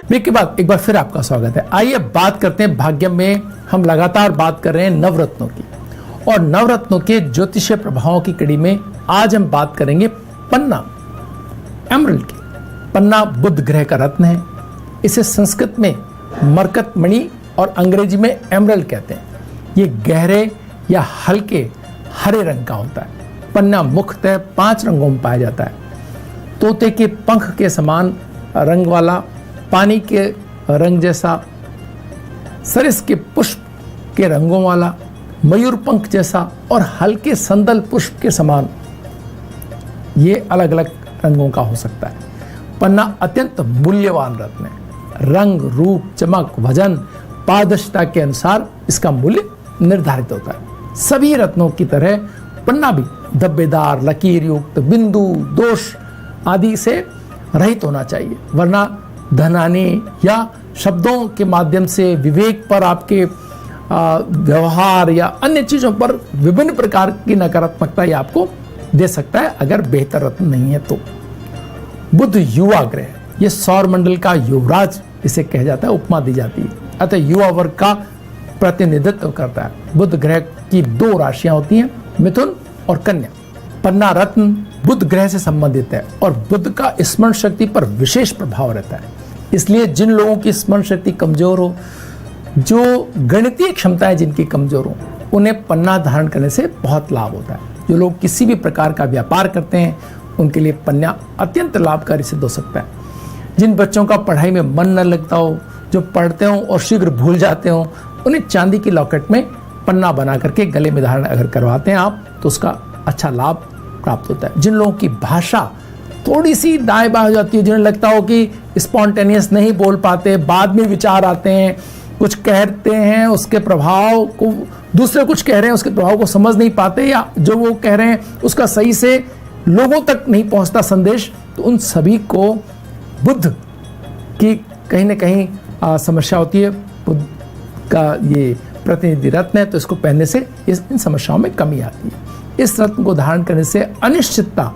Break के बाद एक बार फिर आपका स्वागत है। आइए बात करते हैं भाग्य में। हम लगातार बात कर रहे हैं नवरत्नों की, और नवरत्नों के ज्योतिषीय प्रभावों की कड़ी में आज हम बात करेंगे पन्ना, एमरल्ड की। पन्ना बुध ग्रह का रत्न है। इसे संस्कृत में मरकत मणि और अंग्रेजी में एमरल्ड कहते हैं। ये गहरे या हल्के हरे रंग का होता है। पन्ना मुख्यतः 5 रंगों में पाया जाता है। तोते के पंख के समान रंग वाला, पानी के रंग जैसा, सरिस के पुष्प के रंगों वाला, मयूर पंख जैसा और हल्के संदल पुष्प के समान। ये अलग अलग रंगों का हो सकता है। पन्ना अत्यंत मूल्यवान रत्न है। रंग, रूप, चमक, वजन, पारदर्शिता के अनुसार इसका मूल्य निर्धारित होता है। सभी रत्नों की तरह पन्ना भी धब्बेदार, लकीर युक्त, बिंदु, दोष आदि से रहित होना चाहिए, वरना धनानी या शब्दों के माध्यम से विवेक पर, आपके व्यवहार या अन्य चीजों पर विभिन्न प्रकार की नकारात्मकता ये आपको दे सकता है अगर बेहतर रत्न नहीं है तो। बुध युवा ग्रह, ये सौर मंडल का युवराज इसे कहा जाता है, उपमा दी जाती है। अतः युवा वर्ग का प्रतिनिधित्व करता है। बुध ग्रह की 2 राशियां होती हैं, मिथुन और कन्या। पन्ना रत्न बुध ग्रह से संबंधित है और बुध का स्मरण शक्ति पर विशेष प्रभाव रहता है। इसलिए जिन लोगों की स्मरण शक्ति कमजोर हो, जो गणितीय क्षमताएं जिनकी कमजोर हो, उन्हें पन्ना धारण करने से बहुत लाभ होता है। जो लोग किसी भी प्रकार का व्यापार करते हैं उनके लिए पन्ना अत्यंत लाभकारी सिद्ध हो सकता है। जिन बच्चों का पढ़ाई में मन न लगता हो, जो पढ़ते हो और शीघ्र भूल जाते हो, उन्हें चांदी की लॉकेट में पन्ना बना करके गले में धारण अगर करवाते हैं आप, तो उसका अच्छा लाभ प्राप्त होता है। जिन लोगों की भाषा थोड़ी सी दाएं बाएं हो जाती है, जिन्हें लगता हो कि स्पॉन्टेनियस नहीं बोल पाते, बाद में विचार आते हैं, कुछ कहते हैं उसके प्रभाव को, दूसरे कुछ कह रहे हैं उसके प्रभाव को समझ नहीं पाते, या जो वो कह रहे हैं उसका सही से लोगों तक नहीं पहुंचता संदेश, तो उन सभी को बुध की कहीं ना कहीं समस्या होती है। बुध का ये प्रतिनिधि रत्न है, तो इसको पहनने से इन समस्याओं में कमी आती है। इस रत्न को धारण करने से अनिश्चितता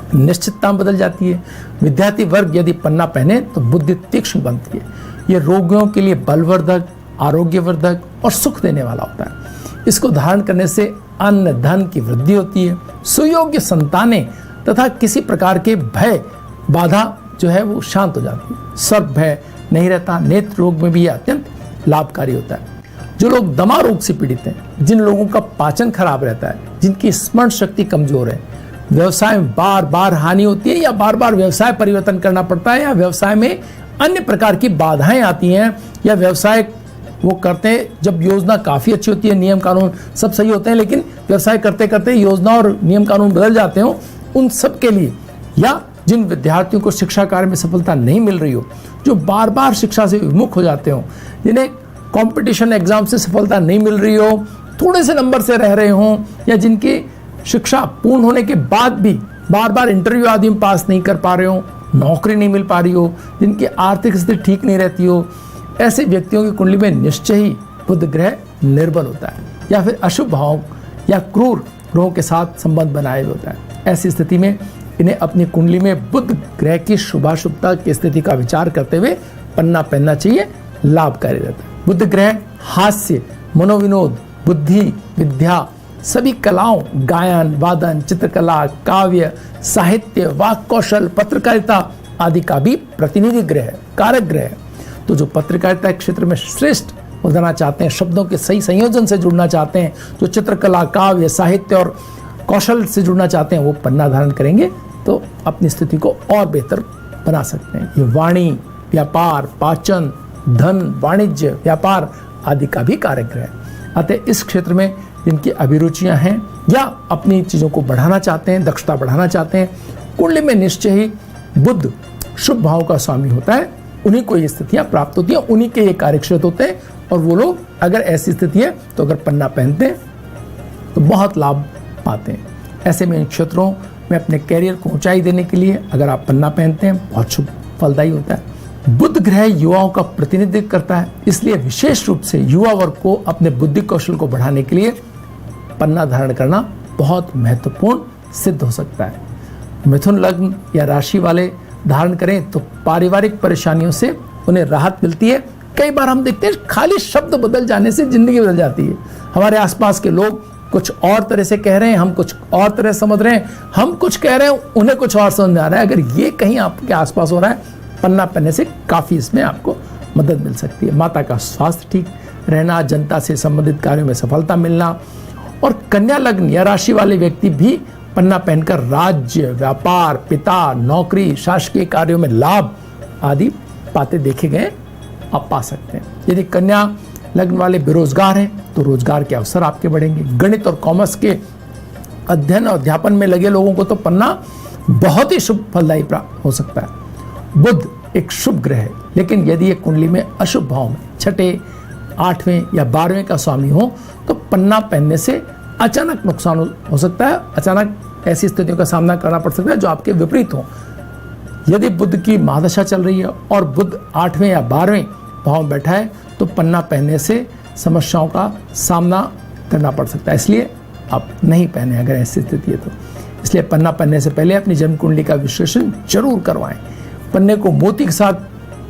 निश्चितता बदल जाती है। विद्यार्थी वर्ग यदि पन्ना पहने तो बुद्धि तीक्ष्ण बनती है। यह रोगियों के लिए बलवर्धक, आरोग्यवर्धक और सुख देने वाला होता है। इसको धारण करने से अन्न धन की वृद्धि होती है, सुयोग्य संतानें तथा किसी प्रकार के भय बाधा जो है वो शांत हो जाती है। सर्प भय नहीं रहता। नेत्र रोग में भी यह अत्यंत लाभकारी होता है। जो लोग दमा रोग से पीड़ित हैं, जिन लोगों का पाचन खराब रहता है, जिनकी स्मरण शक्ति कमजोर है, व्यवसाय में बार बार हानि होती है या बार बार व्यवसाय परिवर्तन करना पड़ता है, या व्यवसाय में अन्य प्रकार की बाधाएं आती हैं, या व्यवसाय वो करते हैं जब योजना काफी अच्छी होती है, नियम कानून सब सही होते हैं, लेकिन व्यवसाय करते करते योजना और नियम कानून बदल जाते हो, उन सब के लिए, या जिन विद्यार्थियों को शिक्षा कार्य में सफलता नहीं मिल रही हो, जो बार बार शिक्षा से विमुख हो जाते हो, जिन्हें कंपटीशन एग्जाम से सफलता नहीं मिल रही हो, थोड़े से नंबर से रह रहे हो, या जिनकी शिक्षा पूर्ण होने के बाद भी बार बार इंटरव्यू आदि में पास नहीं कर पा रहे हो, नौकरी नहीं मिल पा रही हो, जिनकी आर्थिक स्थिति ठीक नहीं रहती हो, ऐसे व्यक्तियों की कुंडली में निश्चय ही बुध ग्रह निर्बल होता है, या फिर अशुभ भाव या क्रूर ग्रहों के साथ संबंध बनाए हुए होता है। ऐसी स्थिति में इन्हें अपनी कुंडली में बुध ग्रह की शुभाशुभता की स्थिति का विचार करते हुए पन्ना पहनना चाहिए, लाभकारी रहता है। बुध ग्रह हास्य, मनोविनोद, बुद्धि, विद्या, सभी कलाओं, गायन, वादन, चित्रकला, काव्य, साहित्य, वाक कौशल, पत्रकारिता आदि का भी प्रतिनिधि ग्रह है, कारक ग्रह है। तो जो पत्रकारिता क्षेत्र में श्रेष्ठ होना चाहते हैं, शब्दों के सही संयोजन से जुड़ना चाहते हैं, जो चित्रकला, काव्य, साहित्य और कौशल से जुड़ना चाहते हैं, वो पन्ना धारण करेंगे तो अपनी स्थिति को और बेहतर बना सकते हैं। ये वाणी, व्यापार, पाचन, धन, वाणिज्य, व्यापार आदि का भी कारक ग्रह है। अतः इस क्षेत्र में जिनकी अभिरुचियां हैं या अपनी चीजों को बढ़ाना चाहते हैं, दक्षता बढ़ाना चाहते हैं, कुंडली में निश्चय ही बुध शुभ भाव का स्वामी होता है, उन्हीं को ये स्थितियां प्राप्त होती हैं, उन्हीं के ये कार्यक्षेत्र होते हैं, और वो लोग अगर ऐसी स्थिति है तो अगर पन्ना पहनते हैं तो बहुत लाभ पाते हैं। ऐसे में इन क्षेत्रों में अपने कैरियर को ऊंचाई देने के लिए अगर आप पन्ना पहनते हैं, बहुत शुभ फलदायी होता है। बुध ग्रह युवाओं का प्रतिनिधित्व करता है, इसलिए विशेष रूप से युवा वर्ग को अपने बुद्धि कौशल को बढ़ाने के लिए पन्ना धारण करना बहुत महत्वपूर्ण सिद्ध हो सकता है। मिथुन लग्न या राशि वाले धारण करें तो पारिवारिक परेशानियों से उन्हें राहत मिलती है। कई बार हम देखते हैं खाली शब्द बदल जाने से जिंदगी बदल जाती है। हमारे आसपास के लोग कुछ और तरह से कह रहे हैं, हम कुछ और तरह समझ रहे हैं, हम कुछ कह रहे हैं, उन्हें कुछ और समझ में आ रहा है। अगर ये कहीं आपके आसपास हो रहा है, पन्ना पढ़ने से काफी इसमें आपको मदद मिल सकती है। माता का स्वास्थ्य ठीक रहना, जनता से संबंधित कार्यों में सफलता मिलना, और कन्या लग्न या राशि वाले व्यक्ति भी पन्ना पहनकर राज्य, व्यापार, पिता, नौकरी, शासकीय कार्यों में लाभ आदि पाते देखे गए, आप पा सकते हैं। यदि कन्या लग्न वाले बेरोजगार हैं तो रोजगार के अवसर आपके बढ़ेंगे। गणित और कॉमर्स के अध्ययन और अध्यापन में लगे लोगों को तो पन्ना बहुत ही शुभ फलदायी प्राप्त हो सकता है। बुध एक शुभ ग्रह है, लेकिन यदि ये कुंडली में अशुभ भाव में 6, 8वें या 12वें का स्वामी हो तो पन्ना पहनने से अचानक नुकसान हो सकता है। अचानक ऐसी स्थितियों का सामना करना पड़ सकता है जो आपके विपरीत हो। यदि बुध की महादशा चल रही है और बुध 8वें या 12वें भाव में बैठा है तो पन्ना पहनने से समस्याओं का सामना करना पड़ सकता है, इसलिए आप नहीं पहने अगर ऐसी स्थिति है तो। इसलिए पन्ना पहनने से पहले अपनी जन्म कुंडली का विश्लेषण जरूर करवाएं। पन्ने को मोती के साथ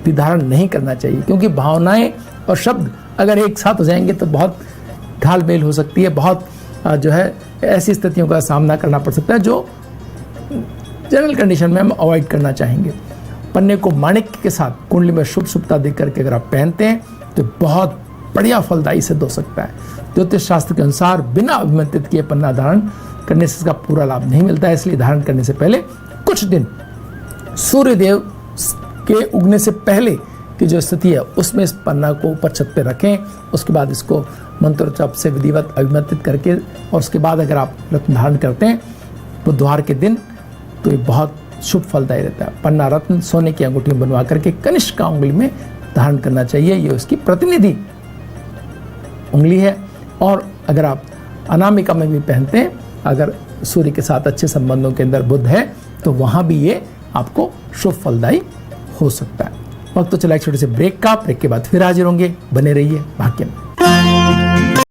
भी धारण नहीं करना चाहिए, क्योंकि भावनाएं और शब्द अगर एक साथ हो जाएंगे तो बहुत घालमेल हो सकती है, बहुत जो है ऐसी स्थितियों का सामना करना पड़ सकता है जो जनरल कंडीशन में हम अवॉइड करना चाहेंगे। पन्ने को माणिक्य के साथ कुंडली में शुभ शुभता देख करके अगर आप पहनते हैं तो बहुत बढ़िया फलदायी सिद्ध हो सकता है। ज्योतिष शास्त्र के अनुसार बिना अभिमंत्रित किए पन्ना धारण करने से इसका पूरा लाभ नहीं मिलता है, इसलिए धारण करने से पहले कुछ दिन सूर्यदेव के उगने से पहले की जो स्थिति है उसमें इस पन्ना को ऊपर छत पे रखें। उसके बाद इसको मंत्र जप से विधिवत अभिमंत्रित करके, और उसके बाद अगर आप रत्न धारण करते हैं बुधवार के दिन तो ये बहुत शुभ फलदायी रहता है। पन्ना रत्न सोने की अंगूठी बनवा करके कनिष्ठ का उंगली में धारण करना चाहिए, ये उसकी प्रतिनिधि उंगली है। और अगर आप अनामिका में भी पहनते हैं, अगर सूर्य के साथ अच्छे संबंधों के अंदर बुध है तो वहां भी ये आपको शुभ फलदायी हो सकता है। वक्त तो चला एक छोटे से ब्रेक का, ब्रेक के बाद फिर हाजिर होंगे, बने रहिए भाग्य में।